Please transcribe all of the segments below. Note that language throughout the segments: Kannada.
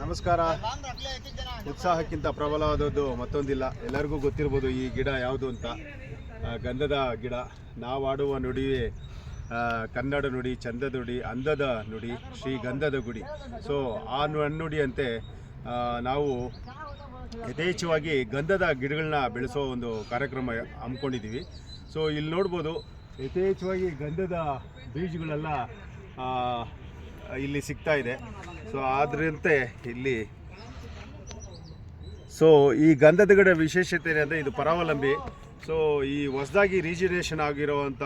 ನಮಸ್ಕಾರ. ಉತ್ಸಾಹಕ್ಕಿಂತ ಪ್ರಬಲವಾದದ್ದು ಮತ್ತೊಂದಿಲ್ಲ. ಎಲ್ಲರಿಗೂ ಗೊತ್ತಿರ್ಬೋದು ಈ ಗಿಡ ಯಾವುದು ಅಂತ. ಗಂಧದ ಗಿಡ. ನಾವು ಆಡುವ ನುಡಿಯೇ ಕನ್ನಡ ನುಡಿ, ಚಂದದ ನುಡಿ, ಅಂದದ ನುಡಿ, ಶ್ರೀ ಗಂಧದ ಗುಡಿ. ಸೊ ಆ ನುಡಿಯಂತೆ ನಾವು ಯಥೇಚ್ಛವಾಗಿ ಗಂಧದ ಗಿಡಗಳನ್ನ ಬೆಳೆಸೋ ಒಂದು ಕಾರ್ಯಕ್ರಮ ಹಮ್ಮಿಕೊಂಡಿದ್ದೀವಿ. ಸೊ ಇಲ್ಲಿ ನೋಡ್ಬೋದು, ಯಥೇಚ್ಛವಾಗಿ ಗಂಧದ ಬೀಜಗಳೆಲ್ಲ ಇಲ್ಲಿ ಸಿಗ್ತಾ ಇದೆ. ಸೊ ಆದ್ರಂತೆ ಇಲ್ಲಿ ಈ ಗಂಧದ ಗಿಡ ವಿಶೇಷತೆ ಏನಂದರೆ ಇದು ಪರಾವಲಂಬಿ. ಸೊ ಈ ಹೊಸದಾಗಿ ರೀಜಿನೇಷನ್ ಆಗಿರೋವಂಥ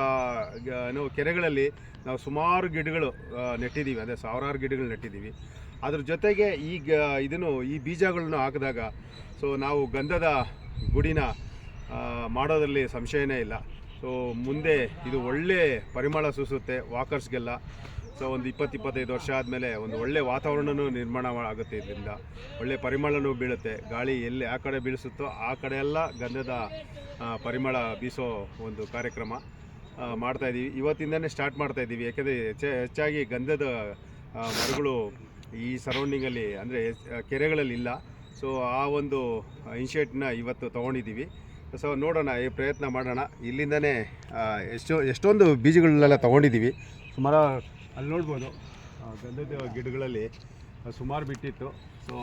ಕೆರೆಗಳಲ್ಲಿ ನಾವು ಸುಮಾರು ಗಿಡಗಳು ನೆಟ್ಟಿದ್ದೀವಿ, ಅಂದರೆ ಸಾವಿರಾರು ಗಿಡಗಳು ನೆಟ್ಟಿದ್ದೀವಿ. ಅದ್ರ ಜೊತೆಗೆ ಈ ಬೀಜಗಳನ್ನು ಹಾಕಿದಾಗ ನಾವು ಗಂಧದ ಗುಡಿನ ಮಾಡೋದ್ರಲ್ಲಿ ಸಂಶಯನೇ ಇಲ್ಲ. ಸೊ ಮುಂದೆ ಇದು ಒಳ್ಳೆ ಪರಿಮಳ ಸೂಸುತ್ತೆ ವಾಕರ್ಸ್ಗೆಲ್ಲ. ಸೊ ಒಂದು 20-25 ವರ್ಷ ಆದಮೇಲೆ ಒಂದು ಒಳ್ಳೆ ವಾತಾವರಣವೂ ನಿರ್ಮಾಣ ಆಗುತ್ತೆ. ಇದರಿಂದ ಒಳ್ಳೆ ಪರಿಮಳನೂ ಬೀಳುತ್ತೆ. ಗಾಳಿ ಎಲ್ಲಿ ಆ ಕಡೆ ಬೀಳಿಸುತ್ತೋ ಆ ಕಡೆ ಎಲ್ಲ ಗಂಧದ ಪರಿಮಳ ಬೀಸೋ ಒಂದು ಕಾರ್ಯಕ್ರಮ ಮಾಡ್ತಾಯಿದ್ದೀವಿ. ಇವತ್ತಿಂದನೇ ಸ್ಟಾರ್ಟ್ ಮಾಡ್ತಾಯಿದ್ದೀವಿ. ಯಾಕೆಂದರೆ ಹೆಚ್ಚಾಗಿ ಗಂಧದ ಮರಗಳು ಈ ಸರೌಂಡಿಂಗಲ್ಲಿ, ಅಂದರೆ ಕೆರೆಗಳಲ್ಲಿ ಇಲ್ಲ. ಸೊ ಆ ಒಂದು ಇನಿಷಿಯೇಟಿವ್ನ ಇವತ್ತು ತೊಗೊಂಡಿದ್ದೀವಿ. ಸೊ ನೋಡೋಣ, ಈ ಪ್ರಯತ್ನ ಮಾಡೋಣ. ಇಲ್ಲಿಂದನೇ ಎಷ್ಟೊಂದು ಬೀಜಗಳನ್ನೆಲ್ಲ ತೊಗೊಂಡಿದ್ದೀವಿ. ಸುಮಾರು ಅಲ್ಲಿ ನೋಡ್ಬೋದು, ಗಂಧದ ಗಿಡಗಳಲ್ಲಿ ಸುಮಾರು ಬಿಟ್ಟಿತ್ತು. ಸೊ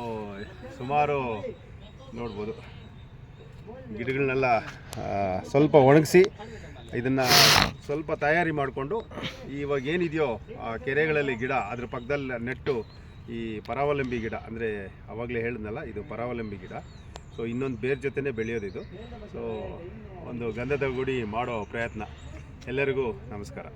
ಸುಮಾರು ನೋಡ್ಬೋದು ಗಿಡಗಳನ್ನೆಲ್ಲ ಸ್ವಲ್ಪ ಒಣಗಿಸಿ ಇದನ್ನು ಸ್ವಲ್ಪ ತಯಾರಿ ಮಾಡಿಕೊಂಡು ಇವಾಗ ಏನಿದೆಯೋ ಕೆರೆಗಳಲ್ಲಿ ಗಿಡ ಅದ್ರ ಪಕ್ಕದಲ್ಲಿ ನೆಟ್ಟು ಈ ಪರಾವಲಂಬಿ ಗಿಡ, ಅಂದರೆ ಆವಾಗಲೇ ಹೇಳಿದ್ನಲ್ಲ, ಇದು ಪರಾವಲಂಬಿ ಗಿಡ. ಸೊ ಇನ್ನೊಂದು ಬೇರೆ ಜೊತೆನೇ ಬೆಳೆಯೋದಿದು. ಸೊ ಒಂದು ಗಂಧದ ಗುಡಿ ಮಾಡೋ ಪ್ರಯತ್ನ. ಎಲ್ಲರಿಗೂ ನಮಸ್ಕಾರ.